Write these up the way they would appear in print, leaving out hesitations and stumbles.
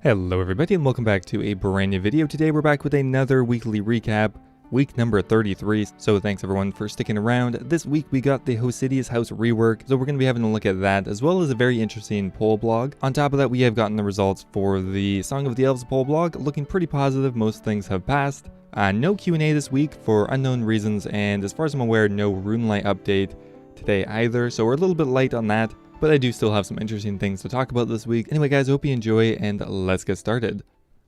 Hello everybody and welcome back to a brand new video. Today we're back with another weekly recap, week number 33. So thanks everyone for sticking around. This week we got the Hosidius House rework, so we're going to be having a look at that, as well as a very interesting poll blog. On top of that, we have gotten the results for the Song of the Elves poll blog, looking pretty positive. Most things have passed. No Q&A this week for unknown reasons, and as far as I'm aware, no runelite update today either, so we're a little bit light on that. But I do still have some interesting things to talk about this week. Anyway guys, I hope you enjoy and let's get started.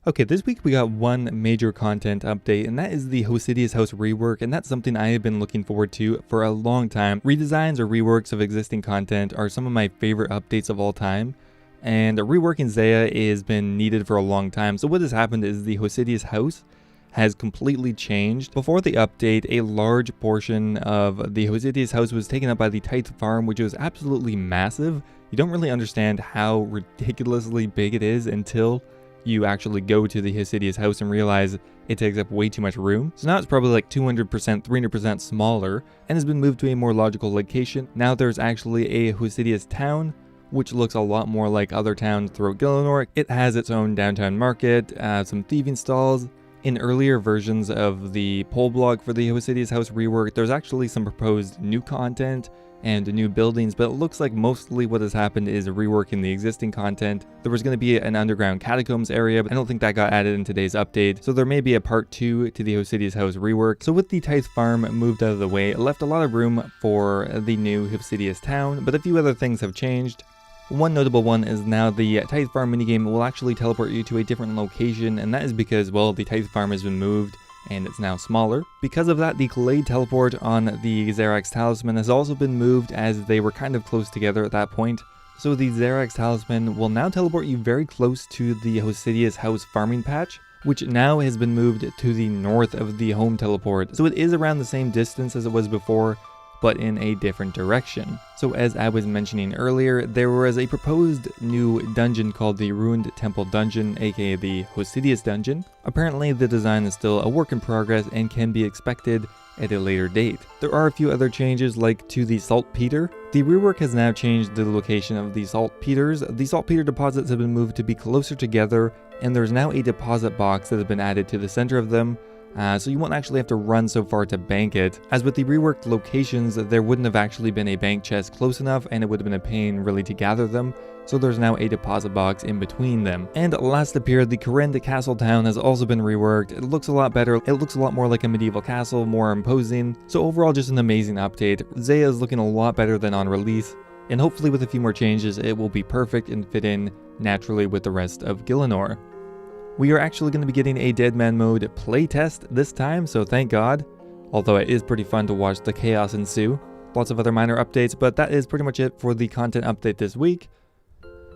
Okay, this week we got one major content update, and that is the Hosidius House rework, and that's something I have been looking forward to for a long time. Redesigns or reworks of existing content are some of my favorite updates of all time, and reworking zeah has been needed for a long time. So what has happened is the Hosidius House has completely changed. Before the update, a large portion of the Hosidius House was taken up by the Tithe Farm, which was absolutely massive. You don't really understand how ridiculously big it is until you actually go to the Hosidius House and realize it takes up way too much room. So now it's probably like 200%, 300% smaller, and has been moved to a more logical location. Now there's actually a Hosidius town, which looks a lot more like other towns throughout Gielinor. It has its own downtown market, some thieving stalls. In earlier versions of the poll blog for the Hosidius House rework, there's actually some proposed new content and new buildings, but it looks like mostly what has happened is reworking the existing content. There was going to be an underground catacombs area, but I don't think that got added in today's update, so there may be a part 2 to the Hosidius House rework. So with the Tithe Farm moved out of the way, it left a lot of room for the new Hosidius town, but a few other things have changed. One notable one is now the Tithe Farm minigame will actually teleport you to a different location, and that is because, well, the Tithe Farm has been moved and it's now smaller. Because of that, the Glade teleport on the Xerax Talisman has also been moved, as they were kind of close together at that point. So the Xerax Talisman will now teleport you very close to the Hosidius House farming patch, which now has been moved to the north of the home teleport. So it is around the same distance as it was before, but in a different direction. So as I was mentioning earlier, there was a proposed new dungeon called the Ruined Temple Dungeon, aka the Hosidius Dungeon. Apparently the design is still a work in progress and can be expected at a later date. There are a few other changes, like to the saltpeter. The rework has now changed the location of the saltpeters. The saltpeter deposits have been moved to be closer together, and there's now a deposit box that has been added to the center of them. So you won't actually have to run so far to bank it. As with the reworked locations, there wouldn't have actually been a bank chest close enough, and it would have been a pain really to gather them, so there's now a deposit box in between them. And last appeared, the Corrend Castle Town has also been reworked. It looks a lot better. It looks a lot more like a medieval castle, more imposing. So overall, just an amazing update. zeah is looking a lot better than on release, and hopefully with a few more changes, it will be perfect and fit in naturally with the rest of Gielinor. We are actually going to be getting a Dead Man mode playtest this time, so thank God. Although it is pretty fun to watch the chaos ensue. Lots of other minor updates, but that is pretty much it for the content update this week.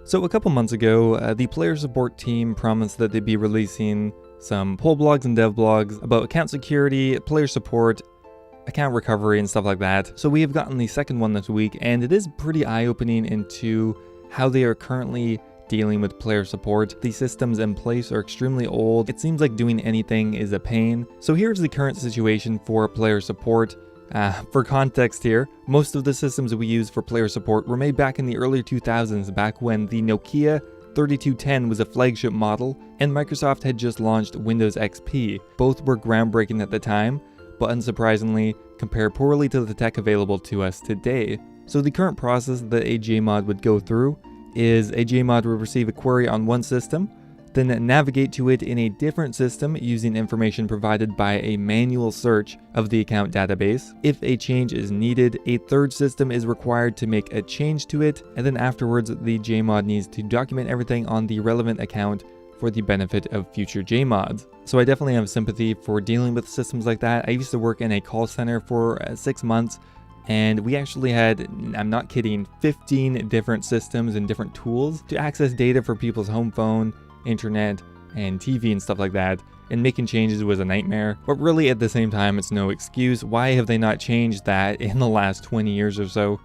So a couple months ago, the player support team promised that they'd be releasing some poll blogs and dev blogs about account security, player support, account recovery, and stuff like that. So we have gotten the second one this week, and it is pretty eye-opening into how they are currently dealing with player support. The systems in place are extremely old. It seems like doing anything is a pain. So here's the current situation for player support. For context here, most of the systems we use for player support were made back in the early 2000s, back when the Nokia 3210 was a flagship model and Microsoft had just launched Windows XP. Both were groundbreaking at the time, but unsurprisingly compare poorly to the tech available to us today. So the current process that a JMod would go through is a JMod will receive a query on one system, then navigate to it in a different system using information provided by a manual search of the account database. If a change is needed, a third system is required to make a change to it, and then afterwards the JMod needs to document everything on the relevant account for the benefit of future JMods. So I definitely have sympathy for dealing with systems like that. I used to work in a call center for 6 months, and we actually had, I'm not kidding, 15 different systems and different tools to access data for people's home phone, internet, and TV and stuff like that. And making changes was a nightmare. But really at the same time, it's no excuse. Why have they not changed that in the last 20 years or so?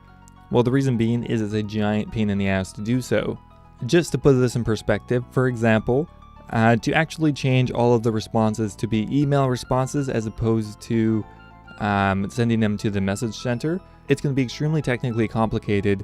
Well, the reason being is it's a giant pain in the ass to do so. Just to put this in perspective, for example, to actually change all of the responses to be email responses as opposed to sending them to the message center, it's going to be extremely technically complicated,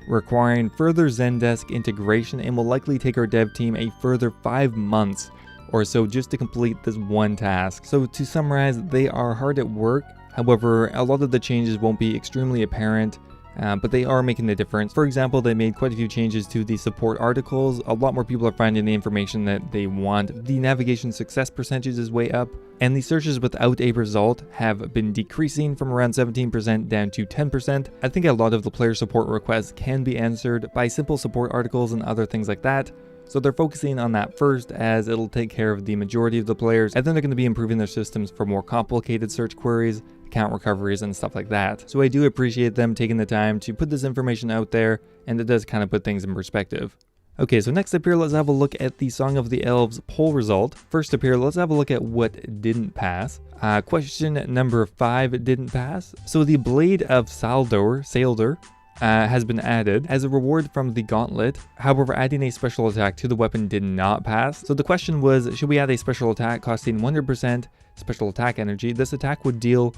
requiring further Zendesk integration and will likely take our dev team a further 5 months or so just to complete this one task. So to summarize, they are hard at work. However, a lot of the changes won't be extremely apparent, but they are making a difference. For example, they made quite a few changes to the support articles. A lot more people are finding the information that they want. The navigation success percentage is way up, and the searches without a result have been decreasing from around 17% down to 10%. I think a lot of the player support requests can be answered by simple support articles and other things like that. So they're focusing on that first, as it'll take care of the majority of the players, and then they're going to be improving their systems for more complicated search queries, account recoveries, and stuff like that. So I do appreciate them taking the time to put this information out there, and it does kind of put things in perspective. Okay, so next up here, let's have a look at the Song of the Elves poll result. First up here, let's have a look at what didn't pass. Question number 5 didn't pass. So the Blade of Sailder has been added as a reward from the Gauntlet. However, adding a special attack to the weapon did not pass. So the question was, should we add a special attack costing 100% special attack energy? This attack would deal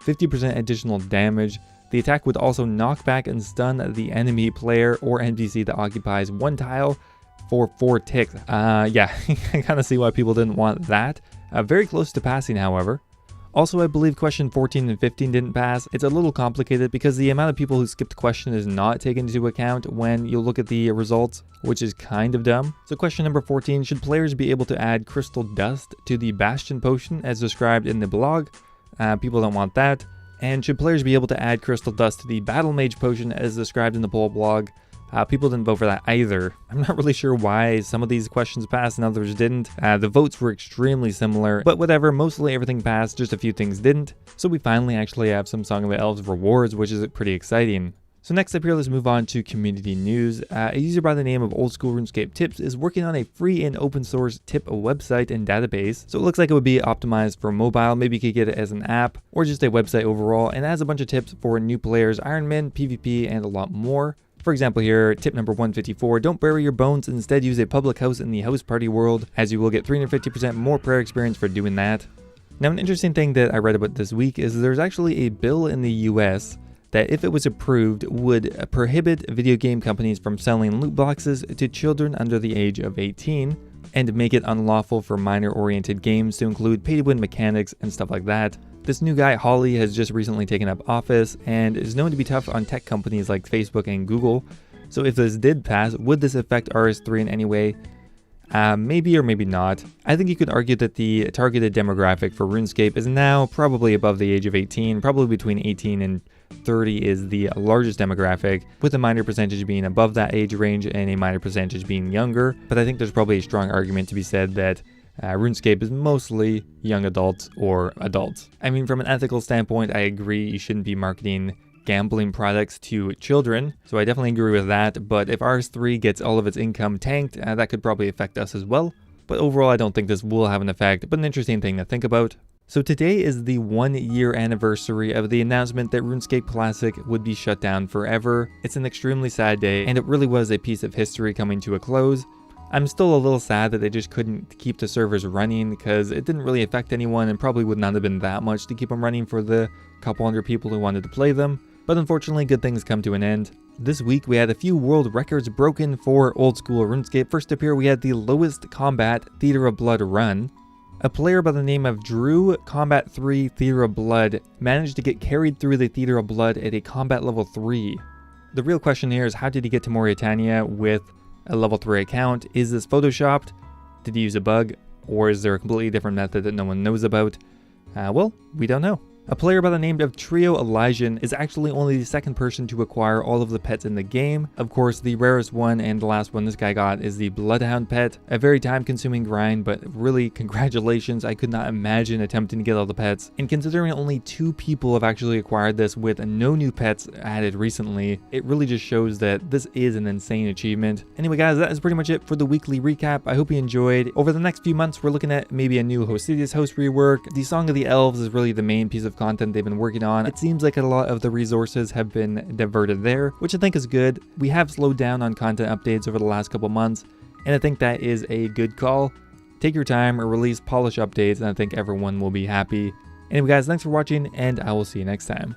50% additional damage. The attack would also knock back and stun the enemy player or NPC that occupies 1 tile for 4 ticks. Yeah, I kind of see why people didn't want that. Very close to passing, however. Also, I believe question 14 and 15 didn't pass. It's a little complicated because the amount of people who skipped question is not taken into account when you look at the results, which is kind of dumb. So question number 14, should players be able to add crystal dust to the Bastion potion as described in the blog? People don't want that. And should players be able to add crystal dust to the Battle Mage potion as described in the poll blog? People didn't vote for that either. I'm not really sure why some of these questions passed and others didn't. The votes were extremely similar, but whatever, mostly everything passed, just a few things didn't. So we finally actually have some Song of the Elves rewards, which is pretty exciting. So next up here, let's move on to community news. A user by the name of Old School RuneScape Tips is working on a free and open source tip website and database. So it looks like it would be optimized for mobile. Maybe you could get it as an app or just a website overall, and it has a bunch of tips for new players, Ironman, PvP, and a lot more. For example here, tip number 154, don't bury your bones, instead use a public house in the house party world, as you will get 350% more prayer experience for doing that. Now, an interesting thing that I read about this week is there's actually a bill in the US that, if it was approved, would prohibit video game companies from selling loot boxes to children under the age of 18 and make it unlawful for minor-oriented games to include pay-to-win mechanics and stuff like that. This new guy, Holly, has just recently taken up office and is known to be tough on tech companies like Facebook and Google. So if this did pass, would this affect RS3 in any way? Maybe or maybe not. I think you could argue that the targeted demographic for RuneScape is now probably above the age of 18, probably between 18 and 30 is the largest demographic, with a minor percentage being above that age range and a minor percentage being younger. But I think there's probably a strong argument to be said that RuneScape is mostly young adults or adults. I mean, from an ethical standpoint, I agree you shouldn't be marketing gambling products to children, so I definitely agree with that. But if RS3 gets all of its income tanked, that could probably affect us as well. But overall, I don't think this will have an effect, but an interesting thing to think about. So today is the 1-year anniversary of the announcement that Runescape Classic would be shut down forever. It's an extremely sad day, and it really was a piece of history coming to a close. I'm still a little sad that they just couldn't keep the servers running, because it didn't really affect anyone and probably would not have been that much to keep them running for the couple hundred people who wanted to play them. But unfortunately, good things come to an end. This week we had a few world records broken for old school RuneScape. First up here, we had the lowest combat Theater of Blood run. A player by the name of Drew Combat 3 Theater of Blood managed to get carried through the Theater of Blood at a combat level 3. The real question here is, how did he get to Mauritania with a level 3 account? Is this photoshopped? Did he use a bug? Or is there a completely different method that no one knows about? Well, we don't know. A player by the name of Trio Elysian is actually only the second person to acquire all of the pets in the game. Of course, the rarest one and the last one this guy got is the Bloodhound pet. A very time-consuming grind, but really, congratulations. I could not imagine attempting to get all the pets. And considering only 2 people have actually acquired this with no new pets added recently, it really just shows that this is an insane achievement. Anyway guys, that is pretty much it for the weekly recap. I hope you enjoyed. Over the next few months, we're looking at maybe a new Hosidius House rework. The Song of the Elves is really the main piece of content they've been working on. It seems like a lot of the resources have been diverted there, which I think is good. We have slowed down on content updates over the last couple months, and I think that is a good call. Take your time or release polish updates, and I think everyone will be happy. Anyway guys, thanks for watching, and I will see you next time.